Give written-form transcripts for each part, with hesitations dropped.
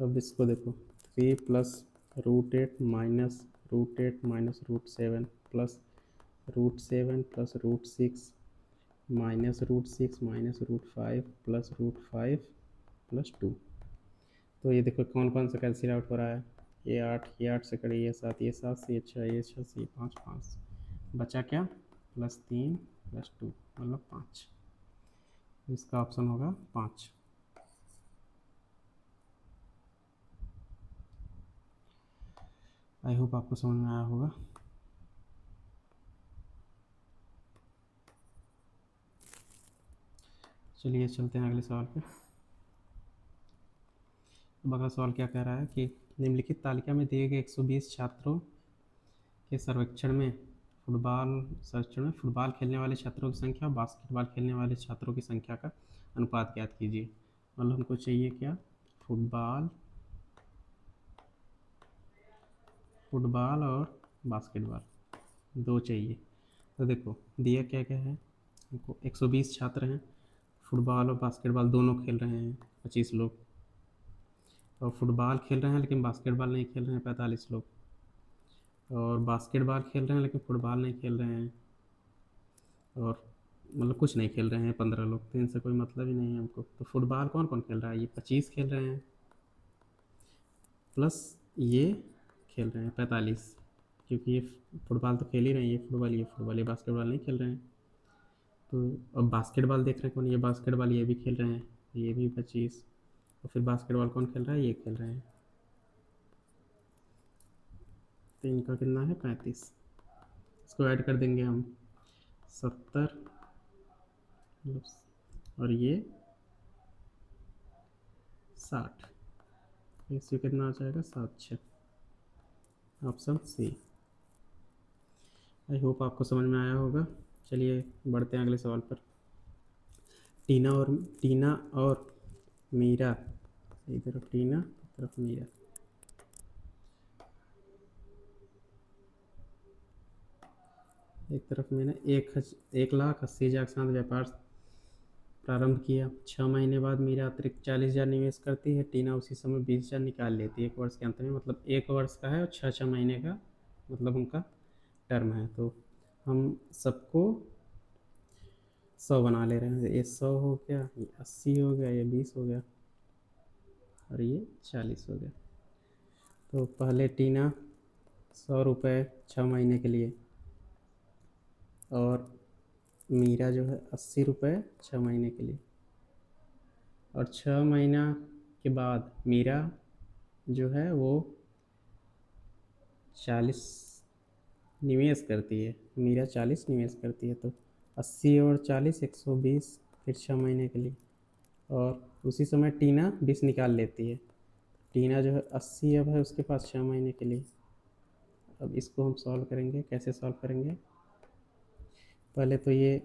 अब इसको देखो, 3 plus √8 minus √8 minus √7 plus √7 plus √6 minus √6 minus √5 plus √5 plus 2। तो ये देखो कौन कौन सा कैंसिल आउट हो रहा है। ये 8 से कड़े ये 7, ये 7 से ये 6, ये 6 से ये 5, 5 बचा क्या, +3 + 2 मतलब 5। इसका ऑप्शन होगा 5। आई होप आपको समझ में आया होगा। चलिए चलते हैं अगले सवाल पे। अब अगला सवाल क्या कह रहा है कि निम्नलिखित तालिका में दिए गए 120 छात्रों के सर्वेक्षण में फुटबॉल खेलने वाले छात्रों की संख्या और बास्केटबॉल खेलने वाले छात्रों की संख्या का अनुपात ज्ञात कीजिए। मतलब हमको चाहिए क्या, फुटबॉल और बास्केटबॉल दो चाहिए। तो देखो दिया क्या क्या है हमको, 120 छात्र हैं, फुटबॉल और बास्केटबॉल दोनों खेल रहे हैं 25 लोग, और फुटबॉल खेल रहे हैं लेकिन बास्केटबॉल नहीं खेल रहे हैं 45 लोग, और बास्केटबॉल खेल रहे हैं लेकिन फुटबॉल नहीं खेल रहे हैं, और मतलब कुछ नहीं खेल रहे हैं 15 लोग। तो इनसे कोई मतलब ही नहीं है हमको। तो फुटबॉल कौन कौन खेल रहा है, ये 25 खेल रहे हैं प्लस ये खेल रहे हैं 45, क्योंकि ये फुटबॉल तो खेल ही रहे हैं, ये बास्केटबॉल नहीं खेल रहे हैं। तो अब बास्केटबॉल देख रहे हैं कौन, ये बास्केटबॉल ये भी खेल रहे हैं, ये भी 25, और फिर बास्केटबॉल कौन खेल रहा है, ये खेल रहे हैं। तो इनका कितना है 35, इसको ऐड कर देंगे हम 70, और ये 60, इससे कितना आ जाएगा 7 6, ऑप्शन सी। आई होप आपको समझ में आया होगा। चलिए बढ़ते हैं अगले सवाल पर। टीना और मीरा, एक तरफ टीना एक तरफ मीरा, एक तरफ मैंने 1,80,000 के साथ व्यापार प्रारंभ किया। 6 महीने बाद मीरा अतिरिक्त 40,000 निवेश करती है, टीना उसी समय 20,000 निकाल लेती है 1 वर्ष के अंत में। मतलब 1 वर्ष का है और 6 महीने का मतलब उनका टर्म है। तो हम सबको 100 बना ले रहे हैं। ये 100 हो गया, ये 80 हो गया, ये 20 हो गया, और ये 40 हो गया। तो पहले टीना 100 रुपये 6 महीने के लिए, और मीरा जो है 80 रुपये 6 महीने के लिए, और 6 महीना के बाद मीरा जो है वो 40 निवेश करती है, मीरा 40 निवेश करती है। तो 80 और 40 120, फिर 6 महीने के लिए, और उसी समय टीना 20 निकाल लेती है। टीना जो है 80 अब है उसके पास 6 महीने के लिए। अब इसको हम सॉल्व करेंगे, कैसे सॉल्व करेंगे, पहले तो ये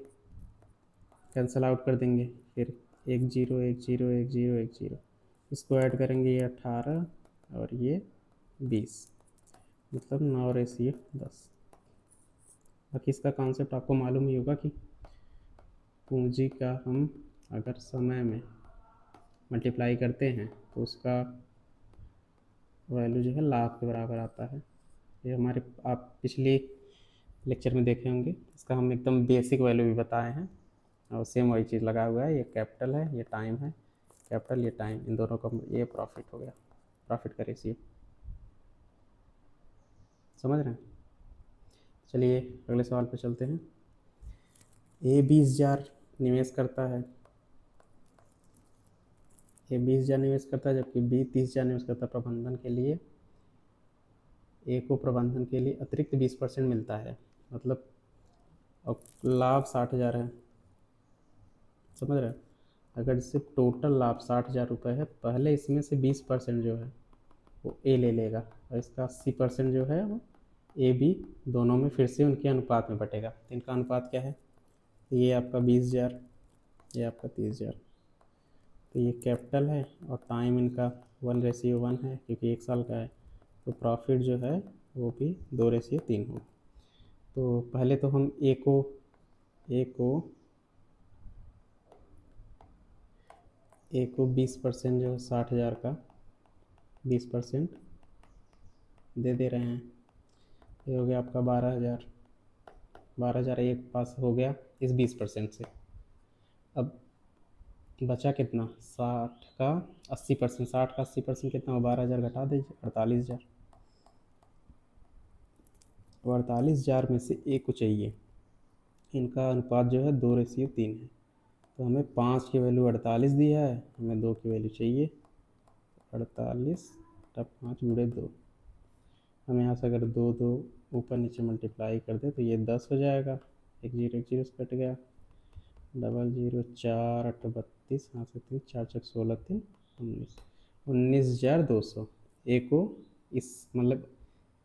कैंसिल आउट कर देंगे, फिर 1 0 1 0 1 0 1 0, इसको ऐड करेंगे, ये 18 और ये 20, मतलब 9:10। बाकी इसका कॉन्सेप्ट आपको मालूम ही होगा कि पूंजी का हम अगर समय में मल्टीप्लाई करते हैं तो उसका वैल्यू जो है लाभ के बराबर आता है। ये हमारे आप पिछले लेक्चर में देखे होंगे, इसका हम एकदम बेसिक वैल्यू भी बताए हैं, और सेम वही चीज़ लगा हुआ है। ये कैपिटल है, ये टाइम है, कैपिटल ये टाइम, इन दोनों का ये प्रॉफिट हो गया, प्रॉफिट का रेशियो। समझ रहे हैं। चलिए अगले सवाल पे चलते हैं। ए 20,000 निवेश करता है, ए 20,000 निवेश करता है, जबकि बी 30,000 निवेश करता है प्रबंधन के लिए। ए को प्रबंधन के लिए अतिरिक्त 20% मिलता है, मतलब अब लाभ 60,000 है। समझ रहे हैं। अगर सिर्फ टोटल लाभ 60,000 रुपये है, पहले इसमें से 20% जो है वो ए ले लेगा, और इसका 80% जो है वो ए बी दोनों में फिर से उनके अनुपात में बटेगा। तो इनका अनुपात क्या है, ये आपका 20,000, ये आपका 30,000। तो ये कैपिटल है, और टाइम इनका 1:1 है क्योंकि 1 साल का है। तो प्रॉफिट जो है वो भी 2:3 हो। तो पहले तो हम ए को 20% जो है 60,000 का 20% दे दे रहे हैं। ये हो गया आपका 12,000। 12,000 एक पास हो गया इस 20% से। अब बचा कितना, 60 का 80%, 60 का 80% कितना हो, 12,000 घटा दीजिए, 48,000। अब 48,000 में से एक को चाहिए, इनका अनुपात जो है 2:3 है। तो हमें 5 की वैल्यू 48 दिया है, हमें 2 की वैल्यू चाहिए। 48 तब 5 गुणे 2, हम यहाँ से अगर 2 2 ऊपर नीचे मल्टीप्लाई कर दे तो ये 10 हो जाएगा। एक जीरो से कट गया, 00 4 8 32, यहाँ से 3 4 4 16 3 19, 19,200 एक को इस मतलब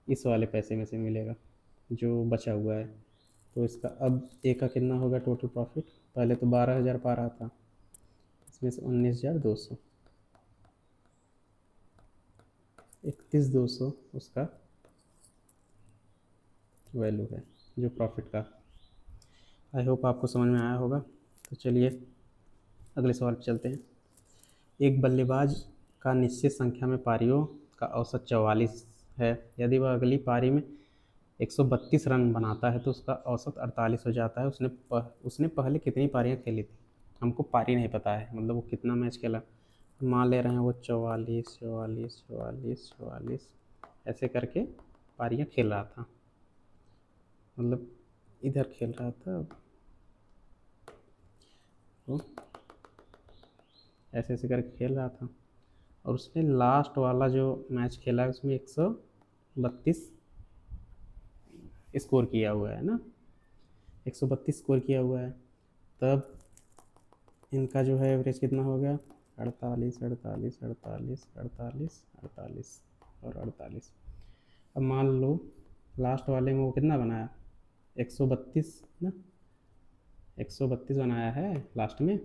इस वाले पैसे में से मिलेगा जो बचा हुआ है। तो इसका अब ए का कितना होगा टोटल प्रॉफिट, पहले तो 12,000 पा रहा था, इसमें से 19,200, 31,200 उसका वैल्यू है जो प्रॉफिट का। आई होप आपको समझ में आया होगा। तो चलिए अगले सवाल पर चलते हैं। एक बल्लेबाज का निश्चित संख्या में पारियों का औसत 44 है। यदि वह अगली पारी में 132 रन बनाता है तो उसका औसत 48 हो जाता है। उसने पहले कितनी पारियां खेली थी। हमको पारी नहीं पता है, मतलब वो कितना मैच खेला। मान ले रहे हैं वो 44 44 44 44 ऐसे करके पारियां खेल रहा था, मतलब इधर खेल रहा था तो ऐसे ऐसे करके खेल रहा था। और उसने लास्ट वाला जो मैच खेला है उसमें 132 स्कोर किया हुआ है ना, 132 स्कोर किया हुआ है। तब इनका जो है एवरेज कितना हो गया, 48 48 48 48 48 और 48। अब मान लो लास्ट वाले में वो कितना बनाया, 132 ना, 132 बनाया है लास्ट में,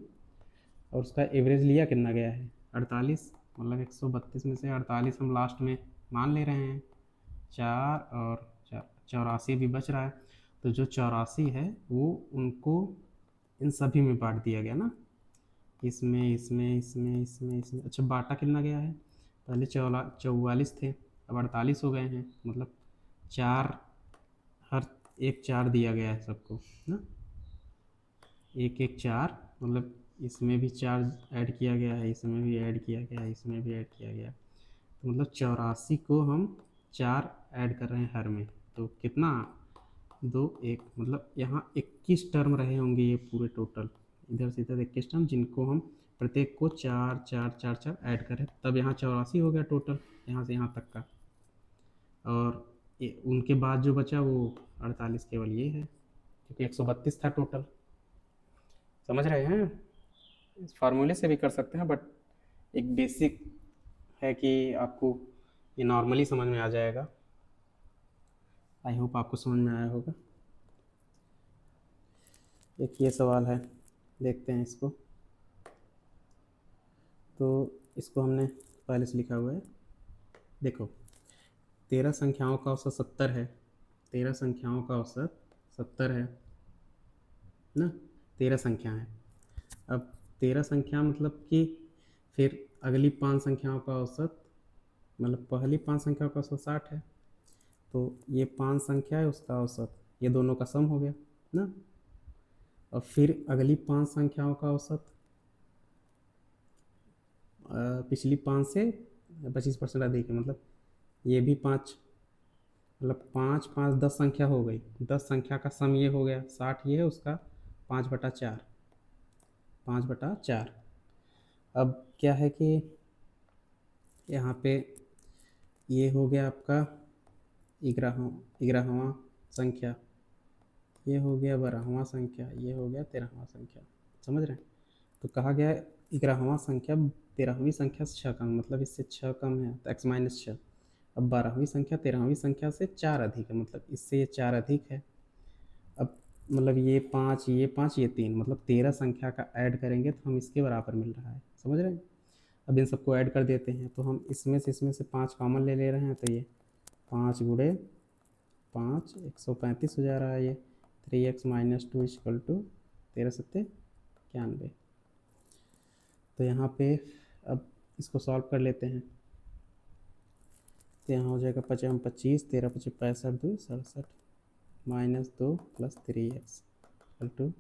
और उसका एवरेज लिया कितना गया है 48, मतलब 132 में से 48 हम लास्ट में मान ले रहे हैं। 4 और 84 भी बच रहा है। तो जो 84 है वो उनको इन सभी में बांट दिया गया ना, इसमें इसमें इसमें इसमें इसमें। अच्छा बांटा कितना गया है, पहले 44 थे अब 48 हो गए हैं, मतलब 4, हर एक 4 दिया गया है सबको ना, एक एक 4, मतलब इसमें भी 4 ऐड किया गया है, इसमें भी ऐड किया गया है, इसमें भी ऐड किया गया है। तो मतलब 84 को हम 4 ऐड कर रहे हैं हर में, तो कितना 2 1, मतलब यहाँ 21 टर्म रहे होंगे ये पूरे टोटल, इधर से इधर 21 टर्म, जिनको हम प्रत्येक को 4 4 4 4 ऐड करें, तब यहाँ 84 हो गया टोटल यहाँ से यहाँ तक का। और उनके बाद जो बचा वो 48 केवल ये है, क्योंकि 132 था टोटल। समझ रहे हैं, इस फार्मूले से भी कर सकते हैं, बट एक बेसिक है कि आपको ये नॉर्मली समझ में आ जाएगा। आई होप आपको समझ में आया होगा। एक ये सवाल है, देखते हैं इसको। तो इसको हमने पहले से लिखा हुआ है, देखो 13 संख्याओं का औसत 70 है, 13 संख्याओं का औसत 70 है ना, 13 संख्या है। अब 13 संख्या मतलब कि फिर अगली 5 संख्याओं का औसत, मतलब पहली 5 संख्याओं का औसत 60 है, तो ये 5 संख्या है उसका औसत, ये दोनों का सम हो गया ना। और फिर अगली 5 संख्याओं का औसत पिछली 5 से 25% अधिक है, मतलब ये भी 5, मतलब 5 5 10 संख्या हो गई, 10 संख्या का सम ये हो गया 60, ये है उसका 5/4, 5/4। अब क्या है कि यहाँ पे ये हो गया आपका 11वां संख्या, ये हो गया 12वां संख्या, ये हो गया 13वां संख्या। समझ रहे हैं, तो कहा गया है 11वां संख्या 13वीं संख्या से 6 कम, मतलब इससे 6 कम है तो x-6। अब 12वीं संख्या 13वीं संख्या से 4 अधिक है, मतलब इससे ये 4 अधिक है। अब मतलब ये 5 ये 5 ये 3, मतलब 13 संख्या का ऐड करेंगे तो हम इसके बराबर मिल रहा है। समझ रहे हैं, अब इन सबको ऐड कर देते हैं, तो हम इसमें से 5 कॉमन ले ले रहे हैं, तो ये 5 गुणे 5 135 हो जा रहा है। ये 3x-2 = 13 सत्ते 91। तो यहाँ पे अब इसको सॉल्व कर लेते हैं। तो यहाँ हो जाएगा 5 25, 13 5 65, 2 67, -2 + 3x =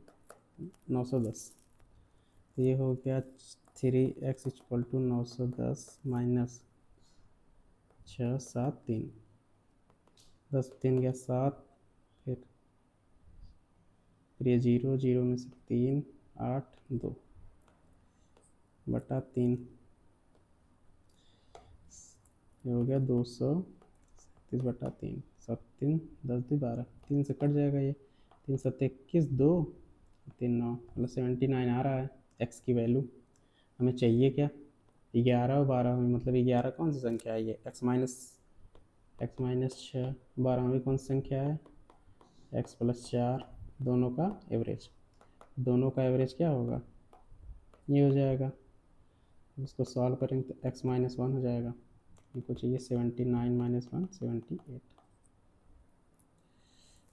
910। तो ये हो गया 3x = 910 माइनस 6 7 3, 10 3 गया 7, फिर ये 0 0 में से 3 8 2 बटा 3, ये हो गया 237/3, 7 3 10 2 12, 3 से कट जाएगा ये, 3 7 21 2 3 9, मतलब 79 आ रहा है x की वैल्यू। हमें चाहिए क्या, 11 और 12 में, मतलब 11 कौन सी संख्या है, ये x माइनस 6, 12 में कौन सी संख्या है x + 4, दोनों का एवरेज, दोनों का एवरेज क्या होगा, ये हो जाएगा। इसको सॉल्व करेंगे तो x - 1 हो जाएगा, इनको चाहिए 79 - 1 78,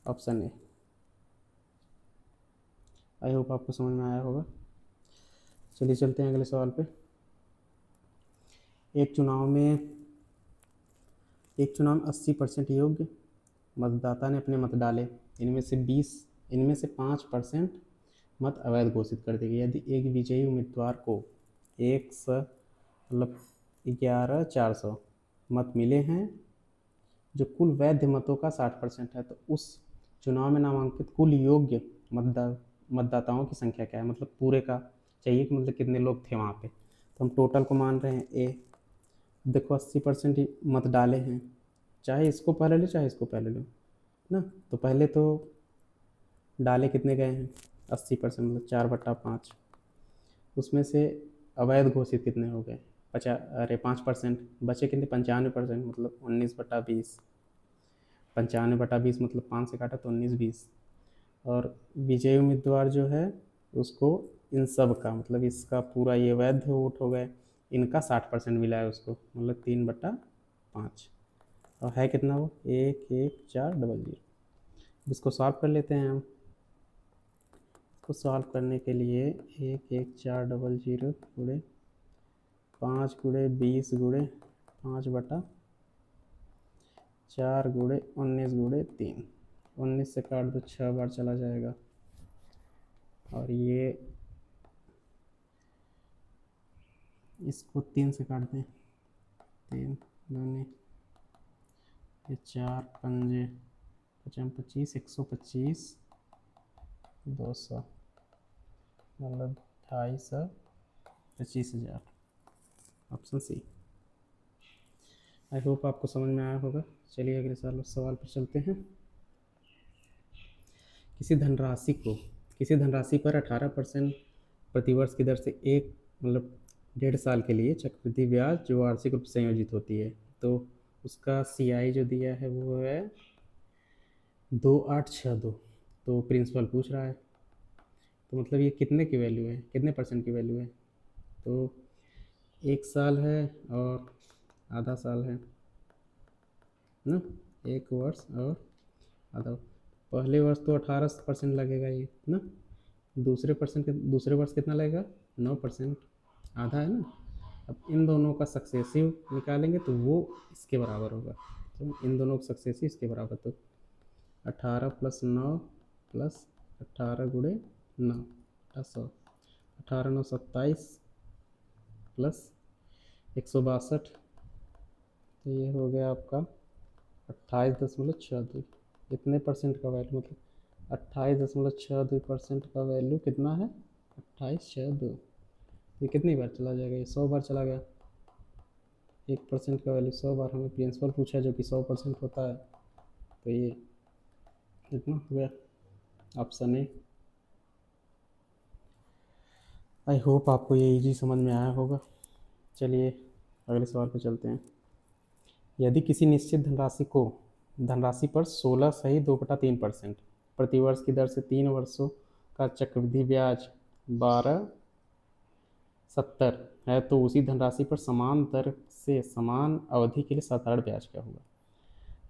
ऑप्शन ए। आई होप आपको समझ में आया होगा। चलिए चलते हैं अगले सवाल पे। एक चुनाव में 80% योग्य मतदाता ने अपने मत डाले, इनमें से 5% मत अवैध घोषित कर दिए गए। यदि एक विजयी उम्मीदवार को 11,400 मत मिले हैं जो कुल वैध मतों का 60% है, तो उस चुनाव में नामांकित कुल योग्य मतदाताओं की संख्या क्या है, मतलब पूरे का चाहिए कि मतलब कितने लोग थे वहाँ पे। तो हम टोटल को मान रहे हैं ए। देखो 80% मत डाले हैं, चाहे इसको पहले लो चाहे इसको पहले लो ना। तो पहले तो डाले कितने गए हैं 80%, मतलब 4/5, उसमें से अवैध घोषित कितने हो गए 5%, बचे कितने 95%, मतलब 19/20, 95/20 मतलब 5 से काटा तो 19 20। और विजयी उम्मीदवार जो है उसको इन सब का, मतलब इसका पूरा ये वैध वोट हो गए, इनका 60% मिला है उसको, मतलब 3/5। और है कितना वो 11400। इसको सॉल्व कर लेते हैं हम। इसको सॉल्व करने के लिए 11400 गुणे 5 गुणे 20 गुणे 5/4 गुणे 19 गुणे 3, 19 से काट दो 6 बार चला जाएगा, और ये इसको 3 से काट दें, 3 दूनी, ये 4 पंजे 25 125 200, मतलब 2,25,000, ऑप्शन सी। आई होप आपको समझ में आया होगा। चलिए अगले सवाल पर चलते हैं। किसी धनराशि पर 18% प्रतिवर्ष की दर से एक, मतलब 1.5 साल के लिए चक्रवृद्धि ब्याज जो वार्षिक रूप से संयोजित होती है, तो उसका CI जो दिया है वो है 2862। तो प्रिंसिपल पूछ रहा है, तो मतलब ये कितने की वैल्यू है, कितने परसेंट की वैल्यू है, तो 1 साल है और आधा साल है ना, 1 वर्ष और आधा। पहले वर्ष तो 18% लगेगा ये ना, दूसरे वर्ष कितना लगेगा 9%, आधा है ना। अब इन दोनों का सक्सेसिव निकालेंगे तो वो इसके बराबर होगा, तो इन दोनों का सक्सेसिव इसके बराबर, तो 18 + 9 + 18 गुणे 9 100, 18 9 27 प्लस 162, तो ये हो गया आपका 28.62। इतने परसेंट का वैल्यू, मतलब 28.62% का वैल्यू कितना है 2862। ये कितनी बार चला जाएगा, ये 100 बार चला गया। 1% का वैल्यू 100 बार हमें प्रिंसिपल पूछा जो कि 100% होता है, तो ये कितना हो गया, ऑप्शन ए। आई होप आपको ये इजी समझ में आया होगा। चलिए अगले सवाल पे चलते हैं। यदि किसी निश्चित धनराशि पर 16 सही 2/3% प्रतिवर्ष की दर से 3 वर्षों का चक्रवृद्धि ब्याज 1270 है, तो उसी धनराशि पर समान दर से समान अवधि के लिए साधारण ब्याज क्या होगा।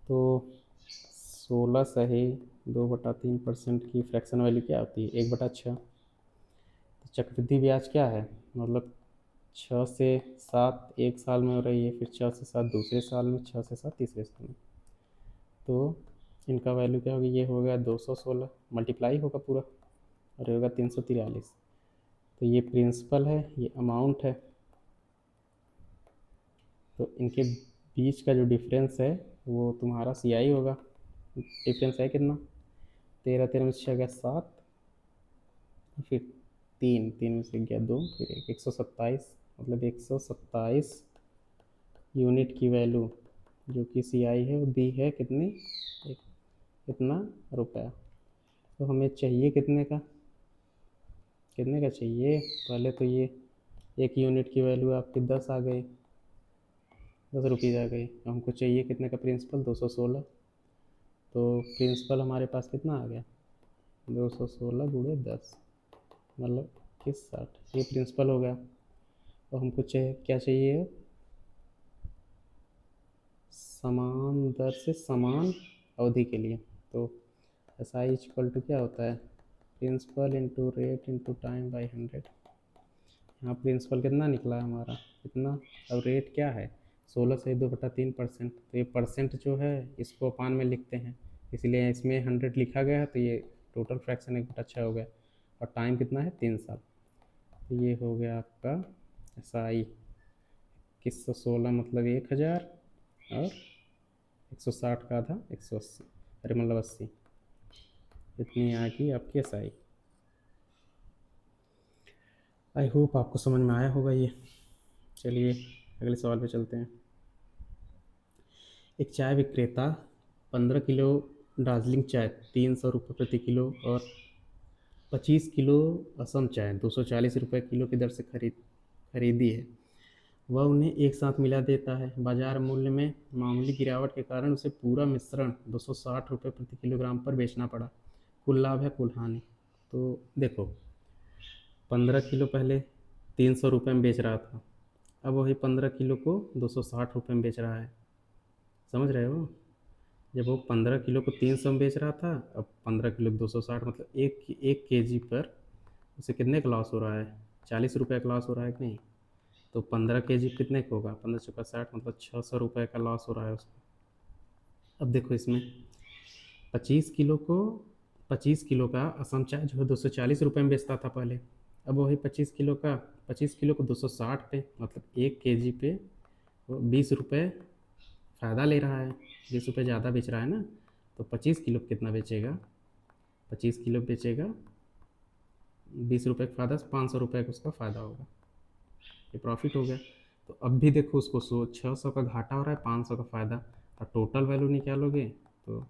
तो 16 सही 2/3% की फ्रैक्शन वैल्यू क्या होती है 1/6। तो चक्रवृद्धि ब्याज क्या है, मतलब छः से सात एक साल में हो रही है, फिर छः से सात दूसरे साल में, छः से सात तीसरे साल में। तो इनका वैल्यू क्या होगी, ये हो गया 216 मल्टीप्लाई होगा पूरा और ये होगा 343। तो ये प्रिंसिपल है, ये अमाउंट है। तो इनके बीच का जो डिफरेंस है वो तुम्हारा CI होगा। डिफरेंस है कितना, 13 13 में से 6 गया 7, फिर 3 3 में से गया 2, फिर 127, मतलब 127 यूनिट की वैल्यू जो कि CI है वो दी है कितनी, कितना रुपया। तो हमें चाहिए कितने का, कितने का चाहिए, पहले तो ये एक यूनिट की वैल्यू आपकी 10 आ गई, 10 रुपीज़ आ गई। हमको चाहिए कितने का प्रिंसिपल, 216। तो प्रिंसिपल हमारे पास कितना आ गया, 216 गुणे 10, मतलब 60। ये प्रिंसिपल हो गया। तो हमको चाहिए क्या चाहिए, समान दर से समान अवधि के लिए। तो SI इक्वल टू क्या होता है, principal into rate into time by 100। यहाँ प्रिंसिपल कितना निकला है हमारा, कितना। अब रेट क्या है, 16 से 2/3%। तो ये परसेंट जो है इसको अपान में लिखते हैं, इसलिए इसमें 100 लिखा गया है। तो ये टोटल फ्रैक्शन 1/6 हो गया। और टाइम कितना है, 3 साल। तो ये हो गया आपका SI 2116 मतलब 1000, और 160 का आधा 180, अरे मतलब 80। इतनी आ गई आपकी SI। आई होप आपको समझ में आया होगा ये। चलिए अगले सवाल पे चलते हैं। एक चाय विक्रेता 15 किलो दार्जिलिंग चाय 300 रुपये प्रति किलो और 25 किलो असम चाय 240 रुपये किलो की दर से खरीदी है। वह उन्हें एक साथ मिला देता है। बाजार मूल्य में मामूली गिरावट के कारण उसे पूरा मिश्रण 260 रुपये प्रति किलोग्राम पर बेचना पड़ा। कुल लाभ है कुल हानि। तो देखो, 15 किलो पहले 300 रुपये में बेच रहा था, अब वही 15 किलो को 260 रुपये में बेच रहा है। समझ रहे हो, जब वो 15 किलो को 300 में बेच रहा था, अब 15 किलो 260, मतलब एक केजी पर उसे कितने का लॉस हो रहा है, 40 रुपये का लॉस हो रहा है कि नहीं। तो 15 केजी कितने का होगा, 15 चौका 60, मतलब 600 रुपये का लॉस हो रहा है उसको। अब देखो इसमें 25 किलो को 25 किलो का असम चाय जो है 240 रुपये में बेचता था पहले, अब वही 25 किलो को 260 पे, मतलब 1 केजी पे वो 20 रुपये फ़ायदा ले रहा है, 20 रुपये ज़्यादा बेच रहा है ना। तो 25 किलो कितना बेचेगा, 25 किलो बेचेगा 20 रुपये का फ़ायदा, 500 रुपये का उसका फ़ायदा होगा, ये प्रॉफिट हो गया। तो अब भी देखो उसको 600 का घाटा हो रहा है, 500 का फ़ायदा, और टोटल वैल्यू निकालोगे तो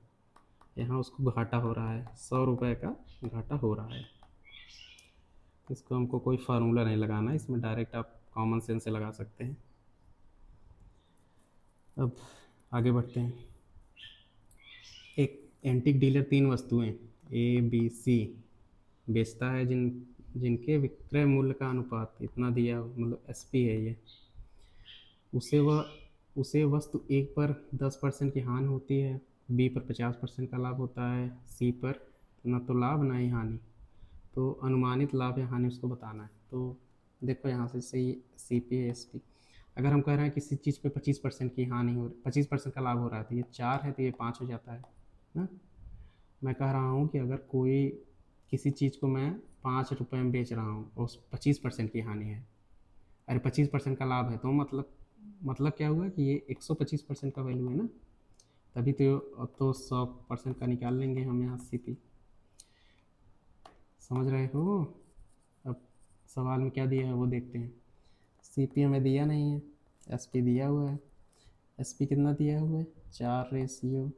यहाँ उसको घाटा हो रहा है, 100 रुपये का घाटा हो रहा है। इसको हमको कोई फार्मूला नहीं लगाना है, इसमें डायरेक्ट आप कॉमन सेंस से लगा सकते हैं। अब आगे बढ़ते हैं। एक एंटिक डीलर 3 वस्तुएं ABC बेचता है जिनके विक्रय मूल्य का अनुपात इतना दिया, मतलब SP है ये। उसे वह उसे वस्तु एक पर 10% की हानि होती है, B पर 50% का लाभ होता है, C पर न तो लाभ ना ही हानि। तो अनुमानित लाभ या हानि उसको बताना है। तो देखो यहाँ से सही CP SP, अगर हम कह रहे हैं किसी चीज़ पे 25% की हानि हो, 25% का लाभ हो रहा है, तो ये 4 है तो ये 5 हो जाता है ना। मैं कह रहा हूँ कि अगर कोई किसी चीज़ को मैं 5 रुपये में बेच रहा हूँ और उस 25% की हानि है, अरे 25% का लाभ है, तो मतलब क्या हुआ कि ये 125% का वैल्यू है ना, तभी तो 100% का निकाल लेंगे हम यहाँ CP। समझ रहे हो। अब सवाल में क्या दिया है वो देखते हैं। CP हमें दिया नहीं है, SP दिया हुआ है। SP कितना दिया हुआ है, 4:5:6,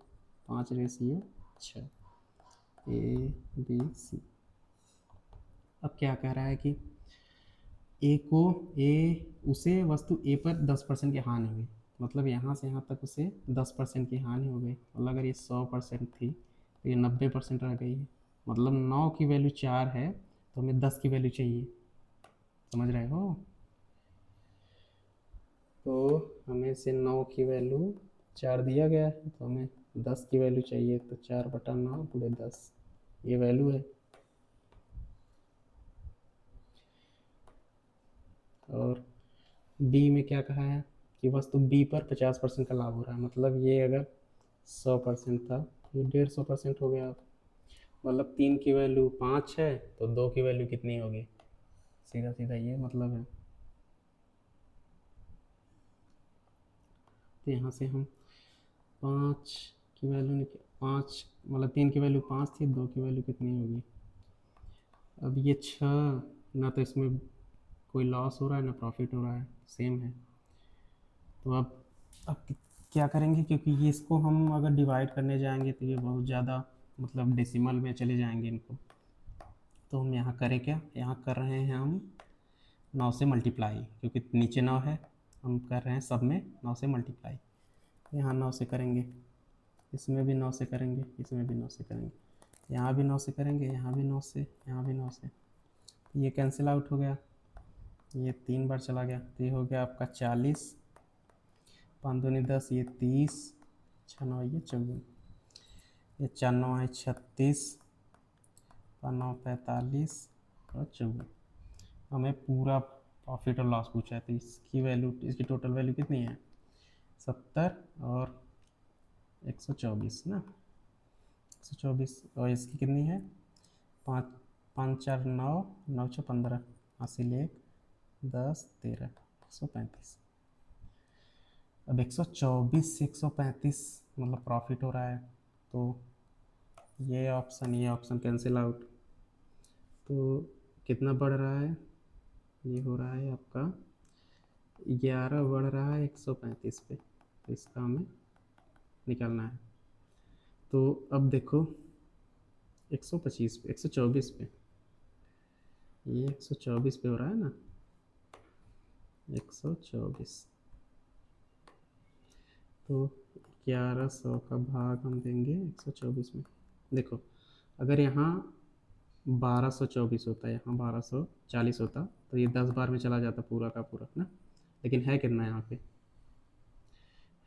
ABC। अब क्या कह रहा है कि उसे वस्तु A पर 10% की हानि हुई, मतलब यहाँ से यहाँ तक उसे 10% की हानि हो गई। मतलब अगर ये 100% थी तो ये 90% रह गई है। मतलब 9 की वैल्यू 4 है तो हमें 10 की वैल्यू चाहिए। समझ रहे हो। तो हमें से 9 की वैल्यू 4 दिया गया है, तो हमें 10 की वैल्यू चाहिए। तो 4/9 गुणे 10 ये वैल्यू है। और बी में क्या कहा है कि वस्तु बी पर 50% का लाभ हो रहा है, मतलब ये अगर 100% था, ये 150% हो गया। मतलब 3 की वैल्यू 5 है तो 2 की वैल्यू कितनी होगी, सीधा सीधा ये मतलब है। तो यहाँ से हम 5 की वैल्यू निकल 5, मतलब 3 की वैल्यू 5 थी, 2 की वैल्यू कितनी होगी। अब ये 6, ना तो इसमें कोई लॉस हो रहा है ना प्रॉफिट हो रहा है, सेम है। तो अब क्या करेंगे, क्योंकि ये इसको हम अगर डिवाइड करने जाएंगे तो ये बहुत ज़्यादा मतलब डेसिमल में चले जाएंगे इनको। तो हम यहाँ करें क्या, यहाँ कर रहे हैं हम 9 से मल्टीप्लाई, क्योंकि नीचे 9 है, हम कर रहे हैं सब में 9 से मल्टीप्लाई। यहाँ 9 से करेंगे, इसमें भी 9 से करेंगे, इसमें भी 9 से करेंगे, यहाँ भी 9 से करेंगे, यहाँ भी 9 से, यहाँ भी 9 से। ये कैंसिल आउट हो गया, ये 3 बार चला गया, तो ये हो गया आपका 40, 5 दूनी 10, ये 30, 6 9 ये 54, ये 4 9 है 36, 5 9 45 और 54। हमें पूरा प्रॉफिट और लॉस पूछा है, तो इसकी वैल्यू, इसकी टोटल वैल्यू कितनी है, 70 और 124 ना, 124, और इसकी कितनी है, 5 5 4 9, 9 6 15, हासिल 1 10 13, 135। अब 124 से 135 मतलब प्रॉफिट हो रहा है, तो ये ऑप्शन कैंसिल आउट। तो कितना बढ़ रहा है, ये हो रहा है आपका 11 बढ़ रहा है 135 पे, तो इसका हमें निकालना है। तो अब देखो 125 पे, 124 पे, ये 124 पे हो रहा है ना, 124, तो 1100 का भाग हम देंगे 124 में। देखो अगर यहाँ 1224 होता, यहाँ 1240 होता, तो ये 10 बार में चला जाता पूरा का पूरा ना, लेकिन है कितना यहाँ पे,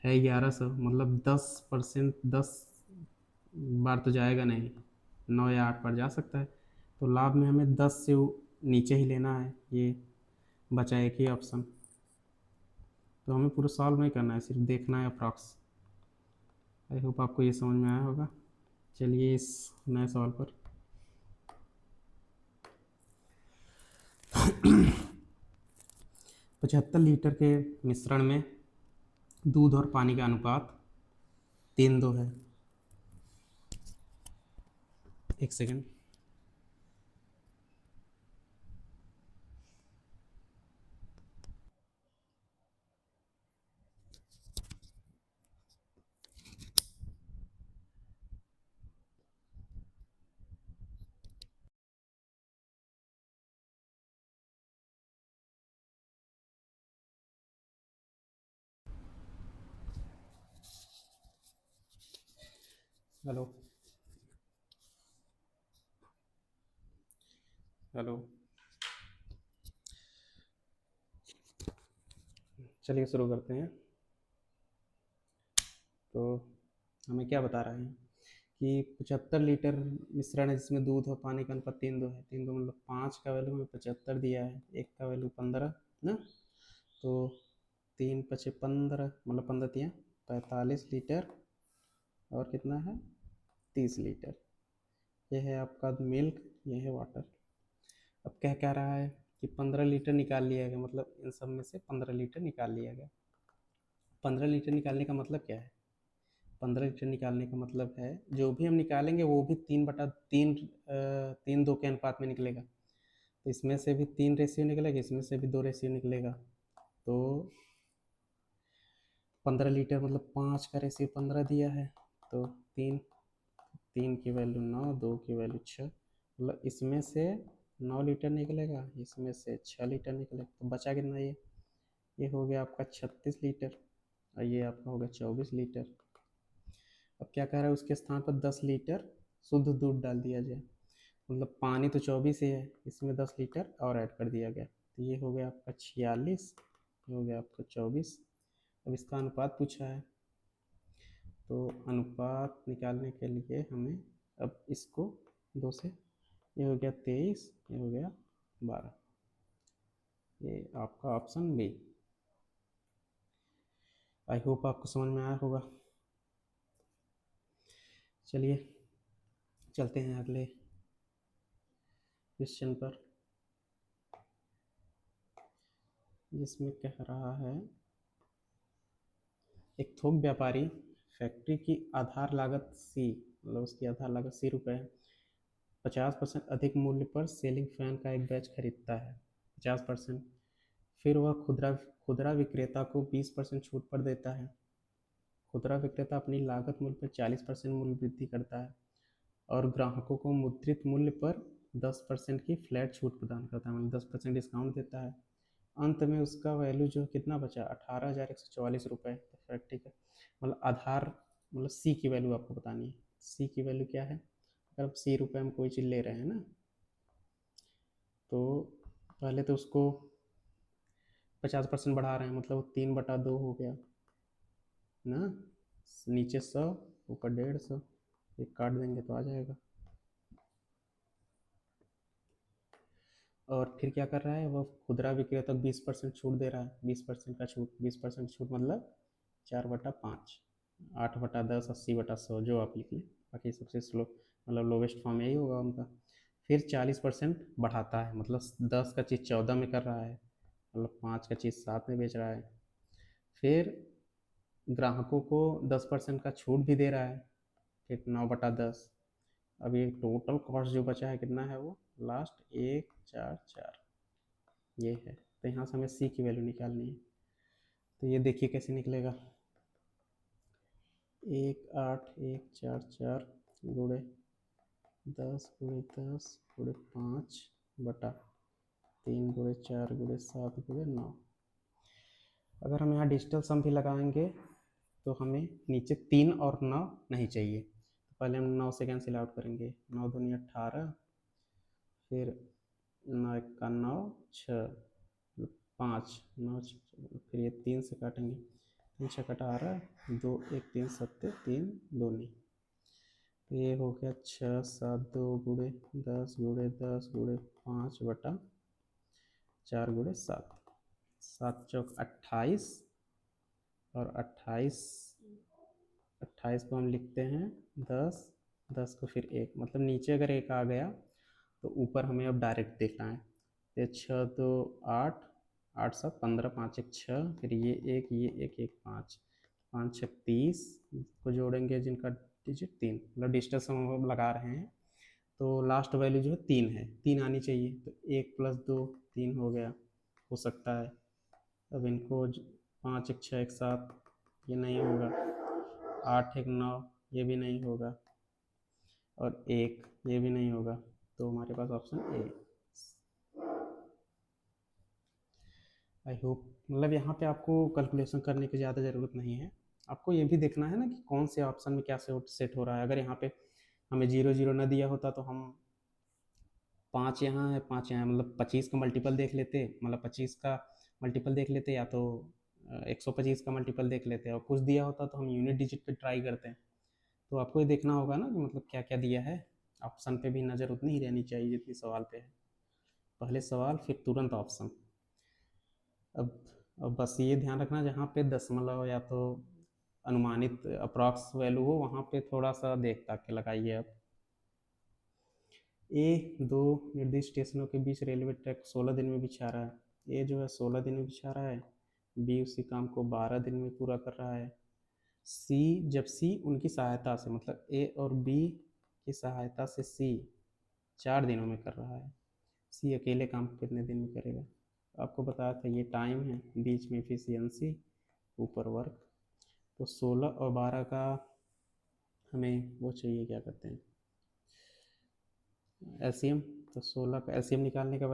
है 1100, मतलब 10%, 10 बार तो जाएगा नहीं, 9 या 8 बार जा सकता है। तो लाभ में हमें 10 से नीचे ही लेना है, ये बचा एक ही ऑप्शन। तो हमें पूरा सॉल्व नहीं करना है, सिर्फ देखना है अप्रॉक्स। आई होप आपको ये समझ में आया होगा। चलिए इस नए सवाल पर। 75 लीटर के मिश्रण में दूध और पानी का अनुपात 3:2 है। एक सेकंड। Hello hello. चलिए शुरू करते हैं। तो हमें क्या बता रहे हैं कि 75 लीटर मिश्रण है जिसमें दूध और पानी का अनुपात 3:2 है। 3:2 मतलब 5 का वैल्यू हमें 75 दिया है, एक का वैल्यू 15 ना, तो 3 पचे 15, मतलब 15 तियाँ 45 लीटर, और कितना है 30 लीटर। ये है आपका मिल्क, ये है वाटर। अब क्या रहा है कि 15 लीटर निकाल लिया गया, मतलब इन सब में से 15 लीटर निकाल लिया गया। 15 लीटर निकालने का मतलब क्या है, 15 लीटर निकालने का मतलब है जो भी हम निकालेंगे वो भी 3/3, 3:2 के अनुपात में निकलेगा। तो इसमें से भी 3 रेशियो निकलेगा, इसमें से भी 2 रेशियो निकलेगा। तो 15 लीटर मतलब 5 का रेशियो 15 दिया है, तो 3 की वैल्यू 9, 2 की वैल्यू 6, मतलब इसमें से 9 लीटर निकलेगा, इसमें से 6 लीटर निकलेगा, तो बचा कितना, ये हो गया आपका 36 लीटर, और ये आपका हो गया 24 लीटर। अब क्या कह रहा है, उसके स्थान पर 10 लीटर शुद्ध दूध डाल दिया जाए, मतलब पानी तो 24 ही है, इसमें 10 लीटर और ऐड कर दिया गया, तो ये हो गया आपका 46, ये हो गया आपका 24। अब इसका अनुपात पूछा है, तो अनुपात निकालने के लिए हमें अब इसको 2 से, ये हो गया 23, ये हो गया 12, ये आपका ऑप्शन बी। आई होप आपको समझ में आया होगा। चलिए चलते हैं अगले क्वेश्चन पर, जिसमें कह रहा है एक थोक व्यापारी फैक्ट्री की आधार लागत सी, मतलब उसकी आधार लागत ₹10 है, 50% अधिक मूल्य पर सीलिंग फैन का एक बैच खरीदता है, 50%। फिर वह खुदरा खुदरा विक्रेता को 20% छूट पर देता है। खुदरा विक्रेता अपनी लागत मूल्य पर 40% मूल्य वृद्धि करता है और ग्राहकों को मुद्रित मूल्य पर 10% की फ्लैट छूट प्रदान करता है, मतलब 10% डिस्काउंट देता है। अंत में उसका वैल्यू जो कितना बचा, ₹18,144। तो फैक्ट्री का मतलब आधार, मतलब सी की वैल्यू आपको बतानी है। सी की वैल्यू क्या है, अगर आप ₹10 में कोई चीज़ ले रहे हैं ना, तो पहले तो उसको 50% बढ़ा रहे हैं, मतलब 3/2 हो गया ना, नीचे 100 ऊपर 150, एक काट देंगे तो आ जाएगा। और फिर क्या कर रहा है, वो खुदरा विक्रेता को 20% छूट दे रहा है, 20% का छूट, 20% छूट मतलब 4/5, 8/10, 80/100 जो आप लिख लें, बाकी सबसे स्लो मतलब लोवेस्ट फॉर्म यही होगा उनका। फिर 40% बढ़ाता है, मतलब 10 का चीज़ 14 में कर रहा है, मतलब 5 का चीज़ 7 में बेच रहा है। फिर ग्राहकों को 10% का छूट भी दे रहा है, फिर 9/10। अब ये टोटल कॉस्ट जो बचा है कितना है, वो लास्ट 144 ये है। तो यहाँ से हमें सी की वैल्यू निकालनी है, तो ये देखिए कैसे निकलेगा, 18144 गुणे 10 × 10 × 5/3 × 4 × 7 × 9। अगर हम यहाँ डिजिटल सम भी लगाएंगे तो हमें नीचे 3 और 9 नहीं चाहिए, तो पहले हम 9 से कैंसिल आउट करेंगे, 9 दूनी 18, फिर 9 का 9 6 5 9 फिर ये 3 से काटेंगे, 3 6 18, 2 1 3 7 3 दूनी, तो ये हो गया 6 7 2 गुणे 10 गुणे 10 गुणे 5/4 × 7, 7 चौक 28, और 28 28 को हम लिखते हैं 10, 10 को फिर 1, मतलब नीचे अगर 1 आ गया तो ऊपर हमें अब डायरेक्ट देखना है। तो 6 2 8, 8 7 15, 5 1 6, फिर ये 1 ये 1 1 5, 5 6 30 को जोड़ेंगे जिनका डिजिट 3, मतलब डिजिटल सम हम लगा रहे हैं, तो लास्ट वैल्यू जो है 3 है, 3 आनी चाहिए, तो 1 + 2 3 हो गया, हो सकता है। अब इनको 5 1 6 1 7 ये नहीं होगा, 8 1 9 ये भी नहीं होगा, और 1 ये भी नहीं होगा, तो हमारे पास ऑप्शन ए। आई होप, मतलब यहाँ पे आपको कैलकुलेशन करने की ज़्यादा ज़रूरत नहीं है, आपको ये भी देखना है ना कि कौन से ऑप्शन में क्या सेट हो रहा है। अगर यहाँ पे हमें 0 0 न दिया होता तो हम 5 यहाँ है 5 यहाँ है, मतलब 25 का मल्टीपल देख लेते, मतलब 25 का मल्टीपल देख लेते, या तो 125 का मल्टीपल देख लेते, और कुछ दिया होता तो हम यूनिट डिजिट पे ट्राई करते हैं। तो आपको ये देखना होगा ना कि मतलब क्या क्या दिया है, ऑप्शन पे भी नज़र उतनी ही रहनी चाहिए जितनी सवाल पे है, पहले सवाल फिर तुरंत ऑप्शन। अब अब बस ये ध्यान रखना, जहाँ पे दशमलव या तो अनुमानित अप्रॉक्स वैल्यू हो वहाँ पे थोड़ा सा देख ताक के लगाइए। अब ए 2 निर्दिष्ट स्टेशनों के बीच रेलवे ट्रैक 16 दिन में बिछा रहा है, ए जो है 16 दिन में बिछा रहा है, बी उसी काम को 12 दिन में पूरा कर रहा है, सी जब सी उनकी सहायता से, मतलब ए और बी की सहायता से सी 4 दिनों में कर रहा है, सी अकेले काम कितने दिन में करेगा। आपको बताया था ये टाइम है, बीच में एफिशिएंसी, ऊपर वर्क, तो 16 और 12 का हमें वो चाहिए, क्या कहते हैं, एलसीएम। तो 16 का एलसीएम निकालने का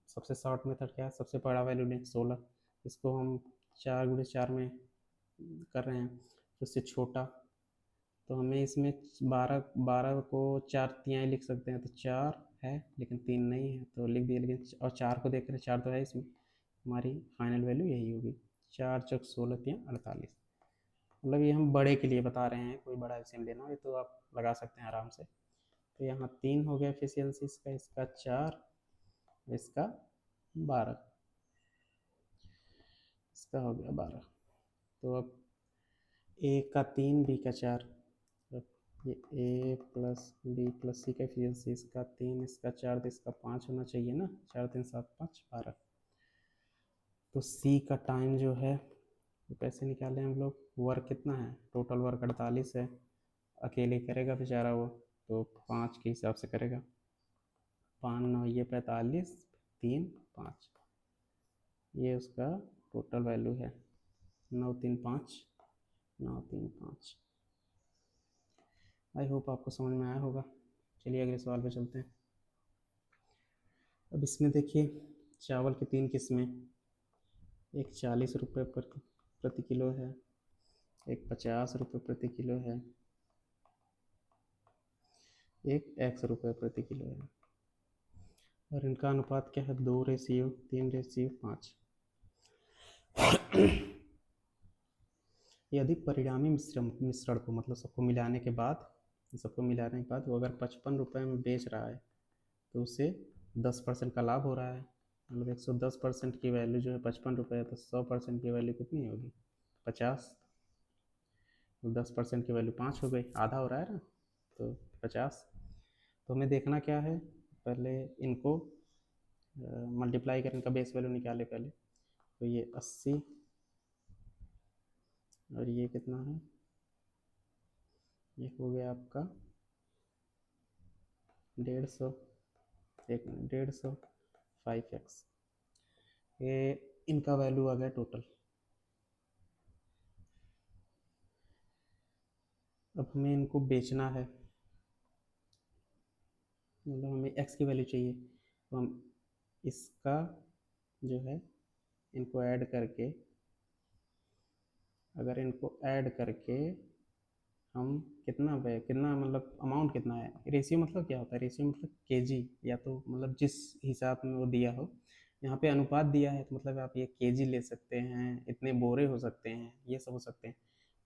सबसे शॉर्ट मेथड क्या है, सबसे बड़ा वैल्यू लें 16, इसको हम 4 × 4 में कर रहे हैं, तो उससे छोटा, तो हमें इसमें 12 12 को 4 तिहाई लिख सकते हैं, तो 4 है लेकिन 3 नहीं है तो लिख दिए, लेकिन और 4 को देख रहे हैं, 4 तो है इसमें, हमारी फाइनल वैल्यू यही होगी, 4 चौक 16 तियाँ 48। मतलब ये हम बड़े के लिए बता रहे हैं, कोई बड़ा एलसीएम लेना हो तो आप लगा सकते हैं आराम से। तो यहाँ 3 हो गया एफिशिएंसी इसका, इसका 4, इसका 12, इसका हो गया 12। तो अब ए का 3 बी का 4, ये ए प्लस बी प्लस सी का एफिशिएंसी, इसका 3 इसका 4 तो इसका 5 होना चाहिए ना, 4 3 7 5 12। तो सी का टाइम जो है वो कैसे निकालें हम लोग, वर्क कितना है, टोटल वर्क 48 है, अकेले करेगा बेचारा वो, तो 5 के हिसाब से करेगा, 5 9 ये 45 3 5, ये उसका टोटल वैल्यू है 9 3 5 9 3 5। आई होप आपको समझ में आया होगा। चलिए अगले सवाल पे चलते हैं। अब इसमें देखिए चावल की 3 किस्में, एक 40 रुपये प्रति किलो है, एक 50 रुपये प्रति किलो है, एक 100 रुपये प्रति किलो है, और इनका अनुपात क्या है, 2:3:5। यदि परिणामी मिश्रण को मतलब सबको मिलाने के बाद वो अगर 55 रुपये में बेच रहा है तो उसे 10% का लाभ हो रहा है, मतलब 110% की वैल्यू जो है 55 रुपये है, तो 100% की वैल्यू कितनी होगी 50, तो 10% की वैल्यू 5 हो गई, आधा हो रहा है ना, तो 50। तो हमें देखना क्या है, पहले इनको मल्टीप्लाई करें, इनका बेस वैल्यू निकाले पहले, तो ये 80 और ये कितना है, ये हो गया आपका 150, 150 5x, ये इनका वैल्यू आ गया टोटल। अब हमें इनको बेचना है, मतलब हमें x की वैल्यू चाहिए, तो हम इसका जो है इनको ऐड करके, अगर इनको ऐड करके हम कितना मतलब अमाउंट कितना है, रेशियो मतलब क्या होता है, रेशियो मतलब केजी, या तो मतलब जिस हिसाब में वो दिया हो, यहाँ पे अनुपात दिया है तो मतलब आप ये केजी ले सकते हैं, इतने बोरे हो सकते हैं, ये सब हो सकते हैं।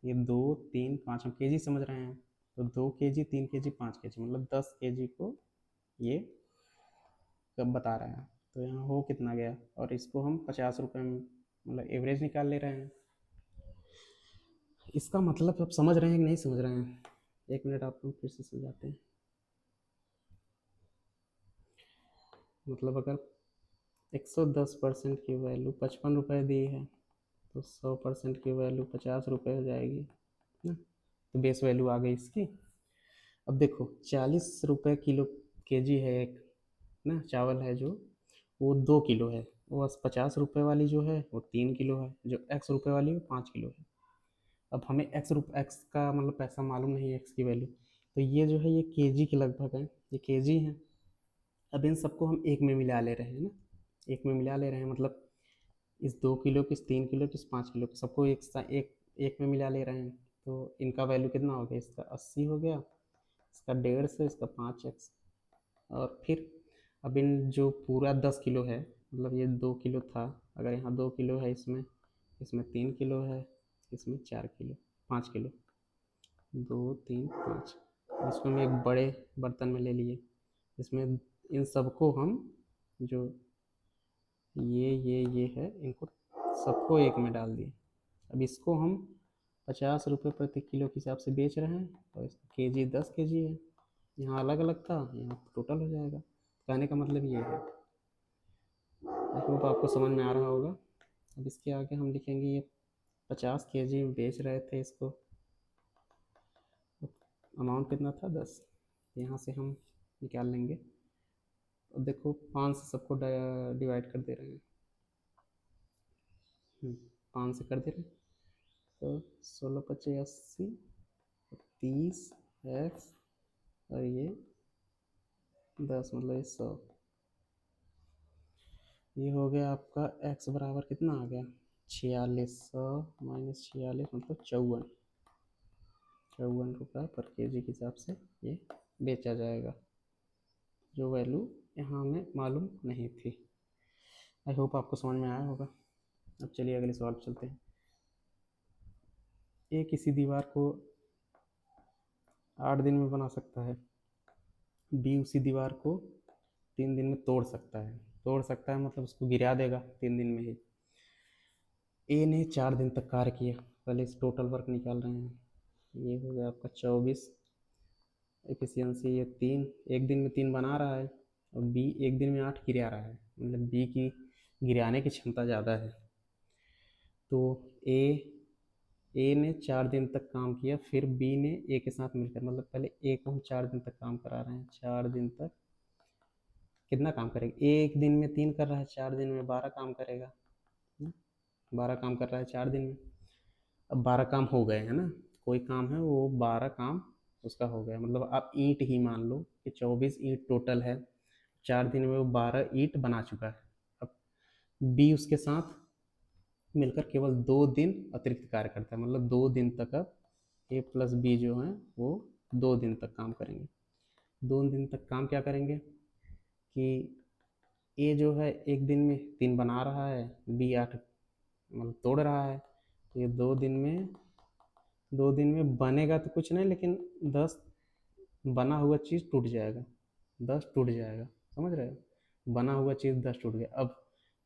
ये 2 3 5 हम केजी समझ रहे हैं, तो 2 केजी 3 केजी 5 केजी मतलब 10 केजी को ये कब बता रहा है, तो यहाँ हो कितना गया, और इसको हम 50 रुपये में मतलब एवरेज निकाल ले रहे हैं। इसका मतलब आप समझ रहे हैं कि नहीं समझ रहे हैं, एक मिनट आपको फिर से समझाते हैं। मतलब अगर 110% की वैल्यू 55 रुपये दी है, तो 100% की वैल्यू 50 रुपये हो जाएगी ना, तो बेस वैल्यू आ गई इसकी। अब देखो 40 रुपये किलो केजी है एक ना, चावल है जो वो 2 किलो है, वो 50 रुपये वाली जो है वो 3 किलो है, जो 100 रुपये वाली वो 5 किलो है। अब हमें एक्स का मतलब पैसा मालूम नहीं है, एक्स की वैल्यू, तो ये जो है ये केजी के लगभग है, ये केजी है। अब इन सबको हम एक में मिला ले रहे हैं ना, एक में मिला ले रहे हैं, मतलब इस 2 किलो की, इस 3 किलो की, इस 5 किलो की, सबको एक एक में मिला ले रहे हैं, तो इनका वैल्यू कितना हो गया, इसका 80 हो गया, इसका 150, इसका 5x, और फिर अब इन जो पूरा 10 किलो है, मतलब ये 2 किलो था, अगर यहाँ 2 किलो है, इसमें इसमें 3 किलो है, इसमें 4 किलो 5 किलो, 2 3 5, इसको हम एक बड़े बर्तन में ले लिए, इसमें इन सबको हम जो ये है इनको सबको एक में डाल दिए। अब इसको हम 50 रुपये प्रति किलो के हिसाब से बेच रहे हैं, और केजी 10 केजी है, यहाँ अलग अलग था, यहाँ टोटल हो जाएगा, कहने का मतलब ये है। आई होप आपको समझ में आ रहा होगा। अब इसके आगे हम लिखेंगे ये 50 केजी में बेच रहे थे इसको, अमाउंट कितना था 10, यहाँ से हम निकाल लेंगे। अब देखो 5 से सबको डिवाइड कर दे रहे हैं, 5 से कर दे रहे हैं, तो 16 × 5 = 80, 30x, और ये 10 मतलब ये 100, ये हो गया आपका x बराबर कितना आ गया 46, 100 माइनस 46 मतलब 54 रुपये पर केजी के हिसाब से ये बेचा जाएगा, जो वैल्यू यहाँ हमें मालूम नहीं थी। आई होप आपको समझ में आया होगा। अब चलिए अगले सवाल पर चलते हैं। ए किसी दीवार को 8 दिन में बना सकता है, बी उसी दीवार को 3 दिन में तोड़ सकता है मतलब उसको गिरा देगा 3 दिन में ही। ए ने 4 दिन तक कार्य किया, पहले इस टोटल वर्क निकाल रहे हैं। ये हो गया आपका 24 एफिशिएंसी, ये 3 एक दिन में 3 बना रहा है, और बी एक दिन में 8 गिरा रहा है, मतलब बी की गिराने की क्षमता ज़्यादा है। तो ए ने 4 दिन तक काम किया, फिर बी ने ए के साथ मिलकर, मतलब पहले ए को हम 4 दिन तक काम करा रहे हैं। 4 दिन तक कितना काम करेगा? ए एक दिन में 3 कर रहा है, 4 दिन में 12 काम करेगा। 12 काम कर रहा है 4 दिन में। अब 12 काम हो गए है ना, कोई काम है वो 12 काम उसका हो गया, मतलब आप ईंट ही मान लो कि 24 ईंट टोटल है, 4 दिन में वो 12 ईंट बना चुका है। अब बी उसके साथ मिलकर केवल 2 दिन अतिरिक्त कार्य करता है, मतलब 2 दिन तक अब ए प्लस बी जो है वो 2 दिन तक काम करेंगे। 2 दिन तक काम क्या करेंगे कि ए जो है एक दिन में 3 बना रहा है, बी 8 मतलब तोड़ रहा है, तो ये 2 दिन में बनेगा तो कुछ नहीं, लेकिन 10 बना हुआ चीज़ टूट जाएगा, 10 टूट जाएगा, समझ रहे हो? बना हुआ चीज़ 10 टूट गया। अब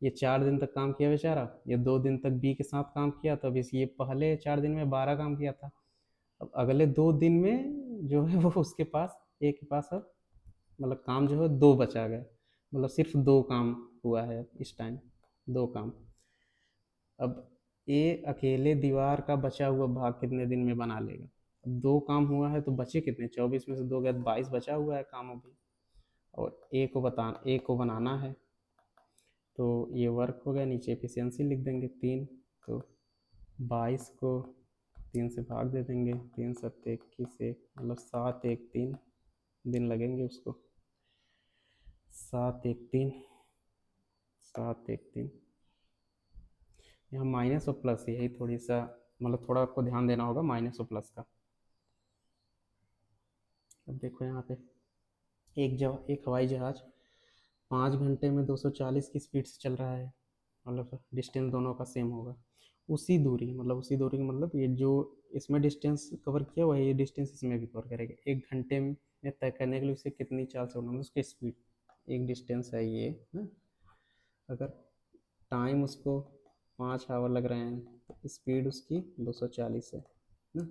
ये 4 दिन तक काम किया बेचारा, ये 2 दिन तक बी के साथ काम किया, तो अब इस ये पहले 4 दिन में 12 काम किया था, अब अगले 2 दिन में जो है वो उसके पास ए के पास अब मतलब काम जो है 2 बचा गया, मतलब सिर्फ 2 काम हुआ है इस टाइम, 2 काम। अब ए अकेले दीवार का बचा हुआ भाग कितने दिन में बना लेगा? अब 2 काम हुआ है तो बचे कितने? 24 में से 2 गया, 22 बचा हुआ है काम अभी, और ए को बनाना है। तो ये वर्क हो गया, नीचे एफिशिएंसी लिख देंगे 3, तो 22 को 3 से भाग दे देंगे, 3 सत्ते 21, एक मतलब 7 1 3 दिन लगेंगे उसको, 7 1 3 7 1 3। यहाँ माइनस और प्लस यही थोड़ी सा मतलब थोड़ा आपको ध्यान देना होगा माइनस और प्लस का। अब देखो यहाँ पे एक हवाई जहाज 5 घंटे में 240 की स्पीड से चल रहा है, मतलब डिस्टेंस दोनों का सेम होगा। उसी दूरी का मतलब ये जो इसमें डिस्टेंस कवर किया वही डिस्टेंस इसमें भी कवर करेगा। 1 घंटे में तय करने के लिए उसे कितनी चाल से उड़ना, मतलब उसकी स्पीड, एक डिस्टेंस है ये ना, अगर टाइम उसको 5 आवर लग रहे हैं तो स्पीड उसकी 240 है ना।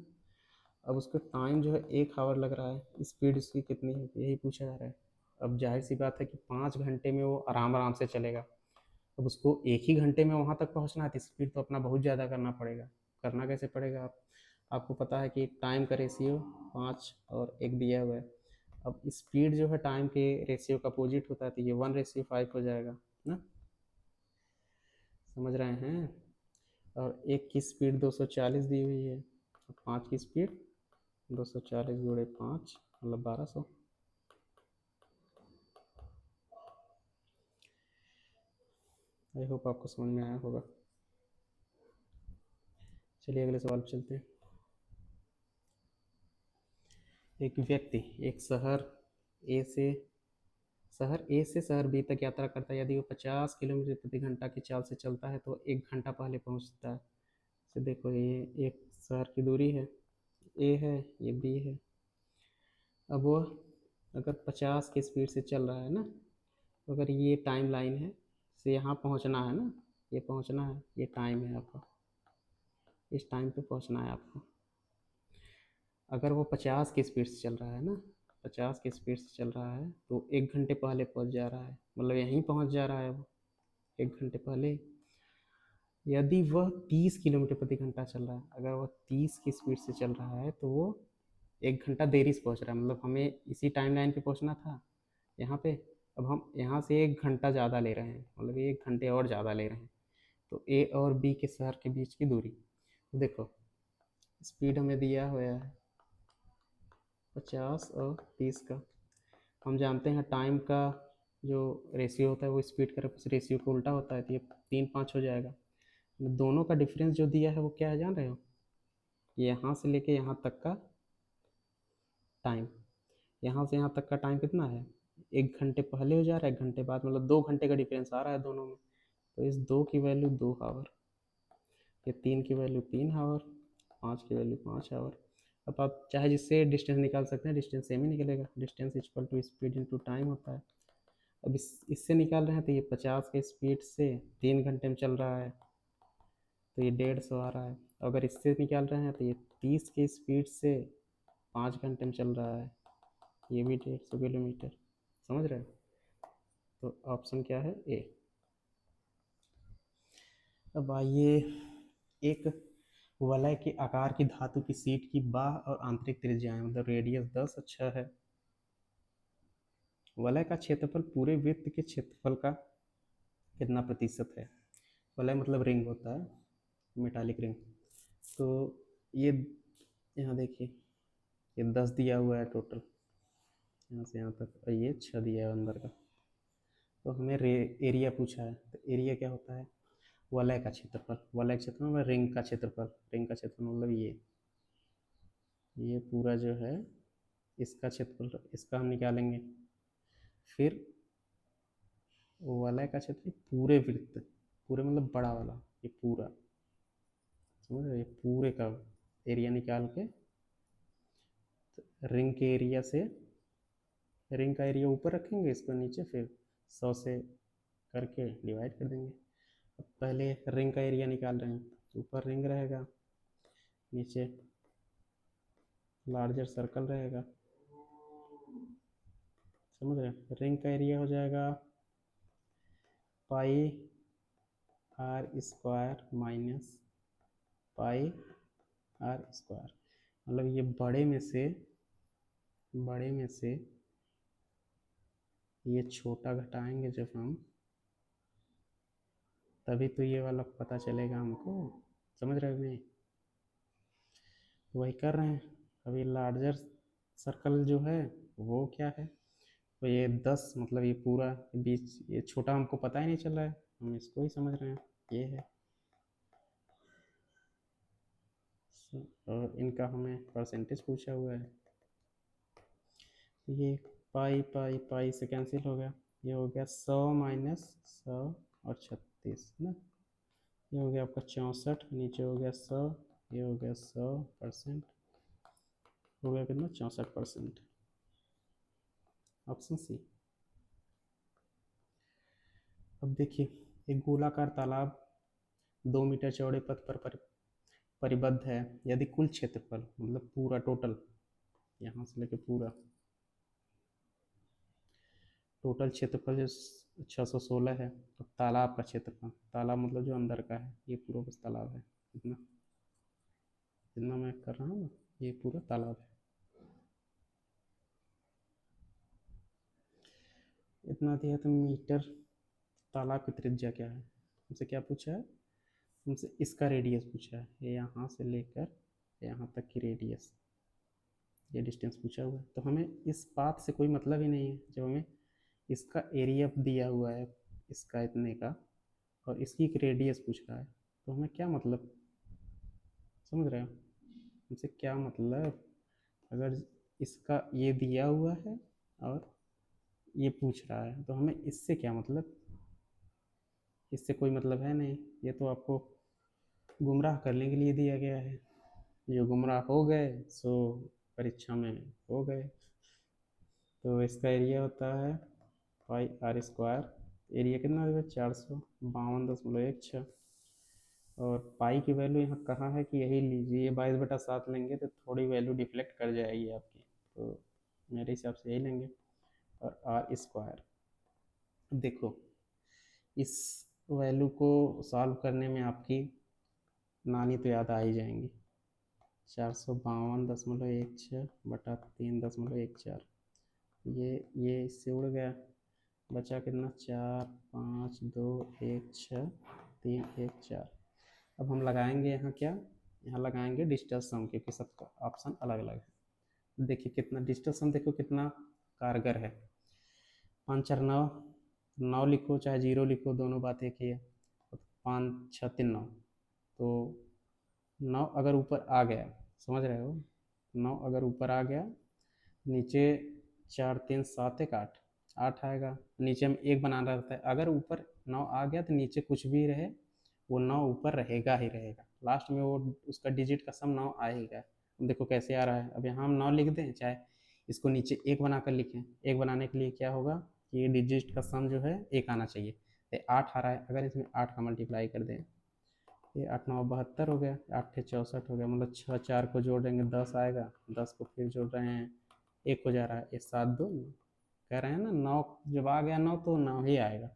अब उसको टाइम जो है 1 आवर लग रहा है, स्पीड उसकी कितनी है यही पूछा जा रहा है। अब जाहिर सी बात है कि 5 घंटे में वो आराम आराम से चलेगा, अब उसको एक ही घंटे में वहाँ तक पहुँचना है तो स्पीड तो अपना बहुत ज़्यादा करना पड़ेगा। करना कैसे पड़ेगा? आपको पता है कि टाइम का रेशियो 5 और 1 दिया हुआ है। अब स्पीड जो है टाइम के रेशियो का अपोजिट होता है, तो ये 1:5 हो जाएगा ना, समझ रहे हैं? और 1 की स्पीड 240 दी हुई है, और 5 की स्पीड 240 गुणे 5 मतलब 1200। आई होप आपको समझ में आया होगा। चलिए अगले सवाल पर चलते हैं। एक व्यक्ति एक शहर ए से शहर बी तक यात्रा करता है, यदि वो 50 किलोमीटर प्रति घंटा की चाल से चलता है तो 1 घंटा पहले पहुंचता है। तो देखो ये एक शहर की दूरी है, ए है, ये बी है। अब वो अगर 50 की स्पीड से चल रहा है ना, तो अगर ये टाइम लाइन है, से यहाँ पहुँचना है ना, ये पहुँचना है, ये टाइम है आपका, इस टाइम पे पहुँचना है आपको। अगर वो 50 की स्पीड से चल रहा है ना, 50 की स्पीड से चल रहा है तो 1 घंटे पहले पहुँच जा रहा है, मतलब यहीं पहुँच जा रहा है वो 1 घंटे पहले। यदि वह 30 किलोमीटर प्रति घंटा चल रहा है, अगर वह 30 की स्पीड से चल रहा है तो वो 1 घंटा देरी से पहुँच रहा है, मतलब हमें इसी टाइम लाइन पे पहुँचना था यहाँ पे, अब हम यहाँ से 1 घंटा ज़्यादा ले रहे हैं, मतलब 1 घंटे और ज़्यादा ले रहे हैं। तो ए और बी के शहर के बीच की दूरी, तो देखो स्पीड हमें दिया हुआ है 50 और 30 का, हम जानते हैं टाइम का जो रेशियो होता है वो स्पीड का रेशियो को उल्टा होता है, तो ये 3 5 हो जाएगा। दोनों का डिफरेंस जो दिया है वो क्या है जान रहे हो? यहाँ से लेके यहाँ तक का टाइम, यहाँ से यहाँ तक का टाइम कितना है? 1 घंटे पहले हो जा रहा है, 1 घंटे बाद, मतलब 2 घंटे का डिफरेंस आ रहा है दोनों में। तो इस 2 की वैल्यू 2 आवर, ये 3 की वैल्यू 3 आवर, 5 की वैल्यू 5 आवर। अब आप चाहे जिससे डिस्टेंस निकाल सकते हैं, डिस्टेंस सेम ही निकलेगा, distance equal to speed into time होता है। अब इससे निकाल रहे हैं तो ये 50 के स्पीड से 3 घंटे में चल रहा है, तो ये 150 आ रहा है। अगर इससे निकाल रहे हैं तो ये 30 की स्पीड से 5 घंटे में चल रहा है, ये भी 150 किलोमीटर। समझ रहे हैं? तो ऑप्शन क्या है? ए। अब आइए, एक वलय के आकार की धातु की सीट की बाह और आंतरिक त्रिज्याएं, मतलब रेडियस 10 अच्छा है। वलय का क्षेत्रफल पूरे वृत्त के क्षेत्रफल का कितना प्रतिशत है? वलय मतलब रिंग होता है, मेटालिक रिंग। तो ये यहाँ देखिए, ये 10 दिया हुआ है टोटल, यहाँ से यहाँ तक, और ये 6 दिया है अंदर का। तो हमें एरिया पूछा है, तो एरिया क्या होता है? वलय का क्षेत्रफल। वलय का क्षेत्रफल मतलब रिंग का क्षेत्रफल। रिंग का क्षेत्रफल मतलब ये पूरा जो है इसका क्षेत्रफल, इसका हम निकालेंगे। फिर वलय का क्षेत्रफल पूरे वृत्त, पूरे मतलब बड़ा वाला, ये पूरा, समझ रहे? ये पूरे का एरिया निकाल के, तो रिंग के एरिया से, रिंग का एरिया ऊपर रखेंगे, इसको नीचे, फिर 100 से करके डिवाइड कर देंगे। अब पहले रिंग का एरिया निकाल रहे हैं, तो ऊपर रिंग रहेगा, नीचे लार्जर सर्कल रहेगा। समझ रहे हैं? रिंग का एरिया हो जाएगा pi r square minus pi r square. मतलब ये बड़े में से ये छोटा घटाएंगे जब हम, तभी तो ये वाला पता चलेगा हमको। समझ रहे हो नहीं? वही कर रहे हैं। अभी लार्जर सर्कल जो है वो क्या है? तो ये 10, मतलब ये पूरा बीच, ये छोटा हमको पता ही नहीं चल रहा है, हम इसको ही समझ रहे हैं, ये है। और इनका हमें परसेंटेज पूछा हुआ है। ये पाई पाई पाई से कैंसिल हो गया, ये हो गया 100 माइनस 100 और 36 ना, ये हो गया आपका 64, नीचे हो गया 100, ये हो गया 100%, हो गया कितना? 64%। Option C. अब देखिए, एक गोलाकार तालाब 2 मीटर चौड़े पथ पर परिबद्ध है। यदि कुल क्षेत्रफल, मतलब पूरा टोटल, यहाँ से लेके पूरा टोटल क्षेत्रफल जो 616 है, तो तालाब का क्षेत्रफल, तालाब मतलब जो अंदर का है, ये पूरा बस तालाब है, कितना, जितना मैं कर रहा हूँ ना, ये पूरा तालाब है, इतना दिया। तो मीटर तालाब की त्रिज्या क्या है? हमसे क्या पूछा है? हमसे इसका रेडियस पूछा है, ये यहाँ से लेकर यहाँ तक की रेडियस, ये डिस्टेंस पूछा हुआ है। तो हमें इस पाथ से कोई मतलब ही नहीं है, जब हमें इसका एरिया दिया हुआ है, इसका इतने का, और इसकी एक रेडियस पूछ रहा है, तो हमें क्या मतलब? समझ रहे हो? हमसे क्या मतलब? अगर इसका ये दिया हुआ है और ये पूछ रहा है, तो हमें इससे क्या मतलब? इससे कोई मतलब है नहीं, ये तो आपको गुमराह करने के लिए दिया गया है। जो गुमराह हो गए सो परीक्षा में हो गए। तो इसका एरिया होता है पाई आर स्क्वायर। एरिया कितना है? 452.16। और पाई की वैल्यू यहाँ कहाँ है कि यही लीजिए, 22/7 लेंगे तो थोड़ी वैल्यू डिफ्लेक्ट कर जाएगी आपकी, तो मेरे हिसाब से यही लेंगे। और आर स्क्वायर, देखो इस वैल्यू को सॉल्व करने में आपकी नानी तो याद आ ही जाएंगी। 452.16 ये इससे उड़ गया, बचा कितना? 4 5 2 1 6 3 1 4। अब हम लगाएंगे यहाँ क्या? यहाँ लगाएंगे डिजिटल सम, क्योंकि सबका ऑप्शन अलग अलग है। देखिए कितना डिजिटल सम, देखो कितना कारगर है। 5 4 9, 9 लिखो चाहे 0 लिखो, दोनों बात एक ही है। 5 6 3 9, तो 9 अगर ऊपर आ गया, समझ रहे हो? 9 अगर ऊपर आ गया, नीचे 4 3 7 1 8, 8 आएगा। नीचे हम एक बनाना रहता है, अगर ऊपर 9 आ गया तो नीचे कुछ भी रहे वो 9 ऊपर रहेगा ही रहेगा, लास्ट में वो उसका डिजिट का सम 9 आएगा। देखो कैसे आ रहा है। अब यहाँ हम 9 लिख दें, चाहे इसको नीचे एक बनाकर लिखें। एक बनाने के लिए क्या होगा कि ये डिजिट का सम जो है एक आना चाहिए, तो 8 आ रहा है, अगर इसमें 8 का मल्टीप्लाई कर दें ये 8 9 72 हो गया, 8 64 हो गया, मतलब 6 4 को जोड़ देंगे 10 आएगा, 10 को फिर जोड़ रहे हैं 1 हो जा रहा है, ये 7 2 9। कह रहे हैं ना 9 जब आ गया 9 तो 9 ही आएगा।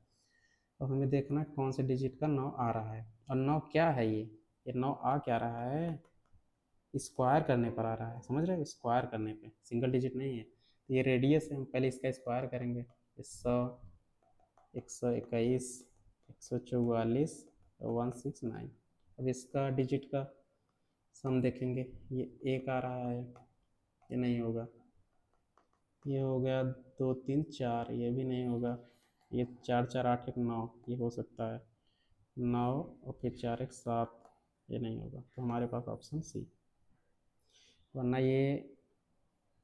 अब हमें देखना कौन से डिजिट का 9 आ रहा है, और 9 क्या है ये 9 आ क्या रहा है, स्क्वायर करने पर आ रहा है, समझ रहे हो, स्क्वायर करने पे, सिंगल डिजिट नहीं है। तो ये रेडियस है, हम पहले इसका स्क्वायर करेंगे, 100 121 144 169। अब इसका डिजिट का सम देखेंगे, ये 1 आ रहा है, ये नहीं होगा, ये हो गया 2 3 4, ये भी नहीं होगा, ये 4 4 8 1 9, ये हो सकता है 9, और फिर 4 1 7, ये नहीं होगा, तो हमारे पास ऑप्शन सी। वरना ये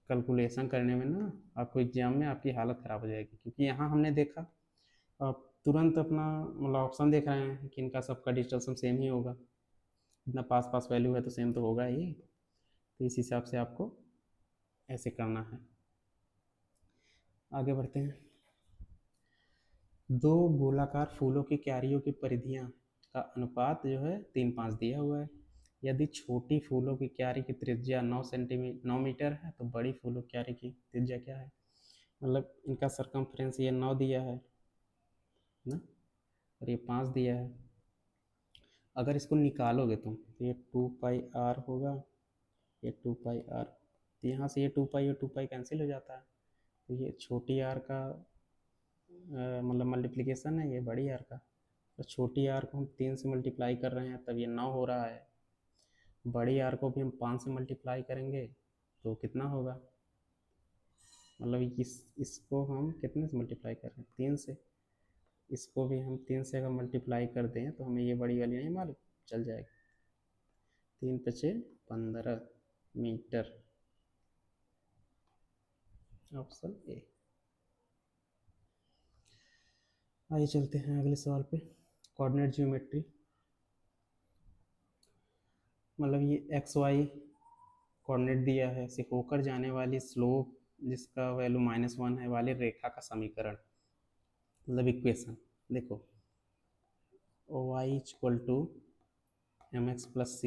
कैलकुलेशन करने में ना आपको एग्जाम में आपकी हालत ख़राब हो जाएगी, क्योंकि यहाँ हमने देखा आप तुरंत अपना मतलब ऑप्शन देख रहे हैं कि इनका सबका डिजिटल सम सेम ही होगा, इतना पास पास वैल्यू है तो सेम तो होगा ही, तो इस हिसाब से आपको ऐसे करना है। आगे बढ़ते हैं। दो गोलाकार फूलों की क्यारियों की परिधियाँ का अनुपात जो है 3:5 दिया हुआ है। यदि छोटी फूलों की क्यारी की त्रिज्या 9 मीटर है तो बड़ी फूलों की क्यारी की त्रिज्या क्या है, मतलब इनका सरकमफ्रेंस ये 9 दिया है ना, और ये 5 दिया है। अगर इसको निकालोगे तुम तो ये 2πr होगा, ये 2πr, तो यहाँ से ये 2π और 2π कैंसिल हो जाता है, तो ये छोटी आर का मतलब मल्टीप्लिकेशन है, ये बड़ी आर का, तो छोटी आर को हम 3 से मल्टीप्लाई कर रहे हैं तब ये 9 हो रहा है, बड़ी आर को भी हम 5 से मल्टीप्लाई करेंगे तो कितना होगा, मतलब इसको हम कितने से मल्टीप्लाई कर रहे हैं 3 से, इसको भी हम 3 से अगर मल्टीप्लाई कर दें तो हमें ये बड़ी वाली नहीं मालूम चल जाएगी, 3 × 5 = 15 मीटर, ऑप्शन ए। आइए चलते हैं अगले सवाल पे। कोऑर्डिनेट ज्योमेट्री, मतलब ये एक्स वाई कोऑर्डिनेट दिया है, से होकर जाने वाली स्लोप जिसका वैल्यू -1 है वाली रेखा का समीकरण, मतलब इक्वेशन देखो, y = mx + c,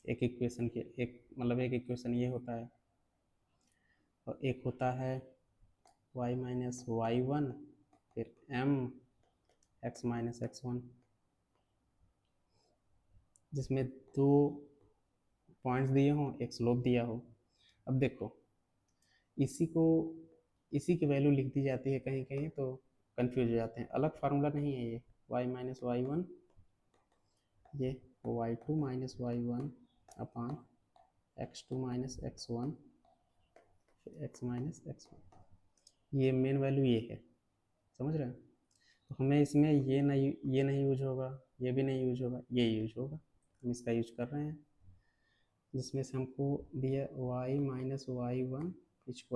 एक इक्वेशन के एक मतलब एक इक्वेशन ये होता है, और एक होता है y - y1 फिर m x - x1, जिसमें 2 पॉइंट्स दिए हों, एक स्लोप दिया हो। अब देखो इसी की वैल्यू लिख दी जाती है कहीं कहीं तो कंफ्यूज हो जाते हैं, अलग फार्मूला नहीं है ये, y - y1 ये y2 - y1 अपान x2 - x1 फिर x - x1, ये मेन वैल्यू ये है, समझ रहे हैं। तो हमें इसमें ये नहीं यूज होगा, ये भी नहीं यूज होगा, ये यूज होगा, हम इसका यूज कर रहे हैं, जिसमें से हमको दिया y - y1 =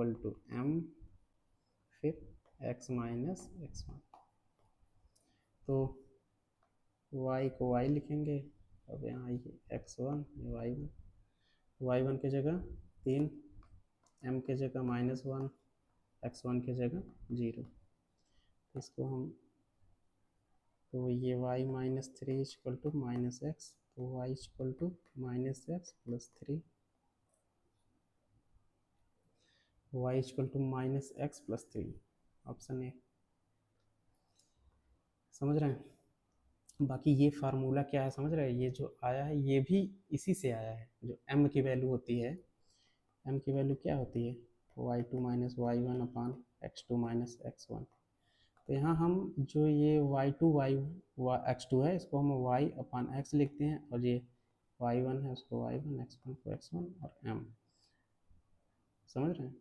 m फिर x - x1, तो y को y लिखेंगे, अब यहाँ ये x1 y1, y1 की जगह 3, m की जगह -1, x1 की जगह 0, इसको हम, तो ये y - 3 = -x, तो y = -x + 3, y = -x + 3, option A, समझ रहे हैं। बाकी ये फार्मूला क्या है समझ रहे हैं, ये जो आया है ये भी इसी से आया है, जो m की वैल्यू होती है, m की वैल्यू क्या होती है, y2 - y1 अपान x2 - x1, तो यहाँ हम जो ये y2 x2 है इसको हम y अपान x लिखते हैं, और ये y1 है उसको y1, x1 को x1 और m, समझ रहे हैं,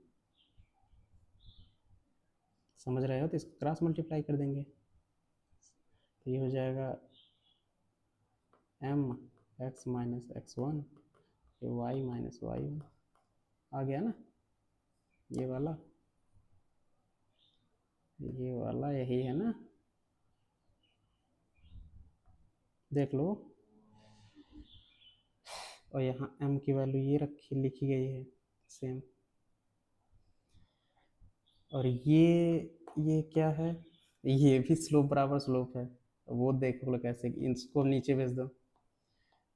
समझ रहे हो तो इसको क्रॉस मल्टीप्लाई कर देंगे, तो ये हो जाएगा m x - x1 ये y - y1 आ गया ना, ये वाला यही है ना, देख लो, और यहाँ m की वैल्यू ये लिखी गई है सेम, और ये क्या है, ये भी स्लोप बराबर स्लोप है, वो देख लो कैसे, इसको नीचे भेज दो,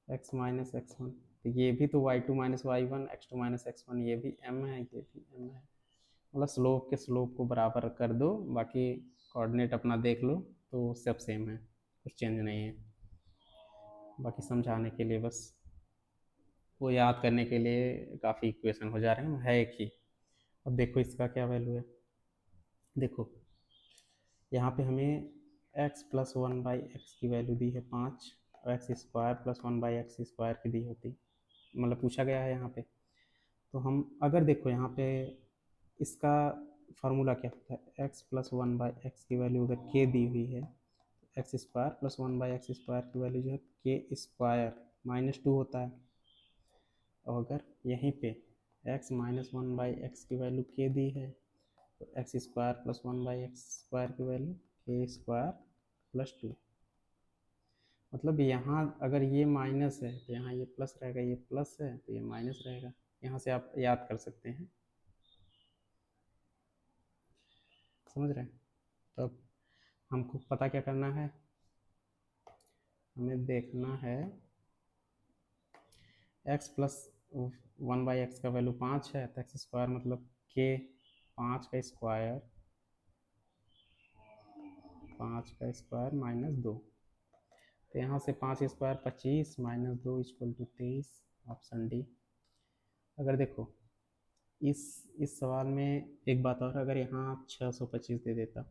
एक्स माइनस एक्स वन, तो ये भी तो Y two minus Y one, X two minus X one, ये भी एम है, ये भी एम है। मतलब स्लोप के स्लोप को बराबर कर दो, बाकी कोऑर्डिनेट अपना देख लो, तो सब सेम है, कुछ चेंज नहीं है। बाकी समझाने के लिए बस, वो याद करने के लिए काफ़ी इक्वेशन हो जा रहे हैं, है एक ही। अब देखो इसका क्या वैल्यू है। देखो यहाँ पे हमें x plus one by x की वैल्यू दी है 5, और x square plus one by x square की दी होती, मतलब पूछा गया है यहाँ पे। तो हम अगर देखो यहाँ पे इसका फार्मूला क्या होता है, x plus one by x की वैल्यू अगर k दी हुई है, x square plus one by x square की वैल्यू जो है के स्क्वायर माइनस टू होता है। और अगर यहीं पे x minus one by x की वैल्यू k दी है, तो x square plus one by x square की वैल्यू के स्क्वायर प्लस टू। मतलब यहाँ अगर ये माइनस है तो यहाँ ये प्लस रहेगा, ये प्लस है तो ये माइनस रहेगा। यहाँ से आप याद कर सकते हैं, समझ रहे हैं। तो अब हमको पता क्या करना है, हमें देखना है x plus one by x का वैल्यू 5 है, तो एक्स स्क्वायर मतलब के 5 का स्क्वायर, 5 का स्क्वायर माइनस 2। तो यहाँ से 5 square 25 minus 2 equal to 23, option D. अगर देखो इस सवाल में एक बात और, अगर यहाँ 625 दे देता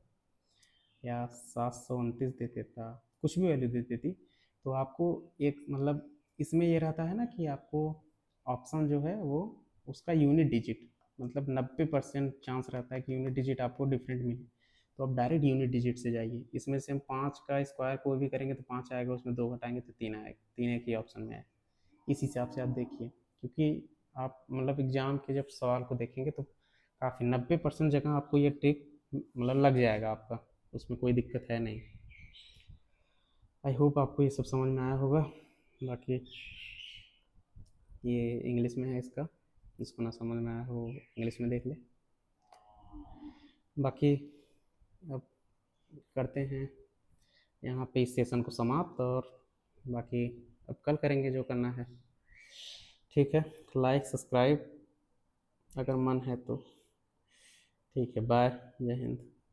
या 729 दे देता, कुछ भी वैल्यू दे देती, तो आपको एक मतलब इसमें ये रहता है ना कि आपको ऑप्शन जो है वो उसका यूनिट डिजिट, मतलब 90% चांस रहता है कि यूनिट डिजिट आपको डिफरेंट मिले, तो आप डायरेक्ट यूनिट डिजिट से जाइए। इसमें से हम 5 का स्क्वायर कोई भी करेंगे तो 5 आएगा, उसमें 2 घटाएंगे तो 3 आएगा, 3 एक ही ऑप्शन में आए। इस हिसाब से आप देखिए, क्योंकि आप मतलब एग्ज़ाम के जब सवाल को देखेंगे तो काफ़ी 90% जगह आपको ये ट्रिक मतलब लग जाएगा आपका, उसमें कोई दिक्कत है नहीं। आई होप आपको ये सब समझ में आया होगा। बाकी ये इंग्लिश में है इसका, जिसको ना समझ में आया हो इंग्लिश में देख ले। बाकी अब करते हैं यहाँ पे इस सेशन को समाप्त, और बाकी अब कल करेंगे जो करना है। ठीक है, लाइक सब्सक्राइब अगर मन है तो। ठीक है, बाय, जय हिंद।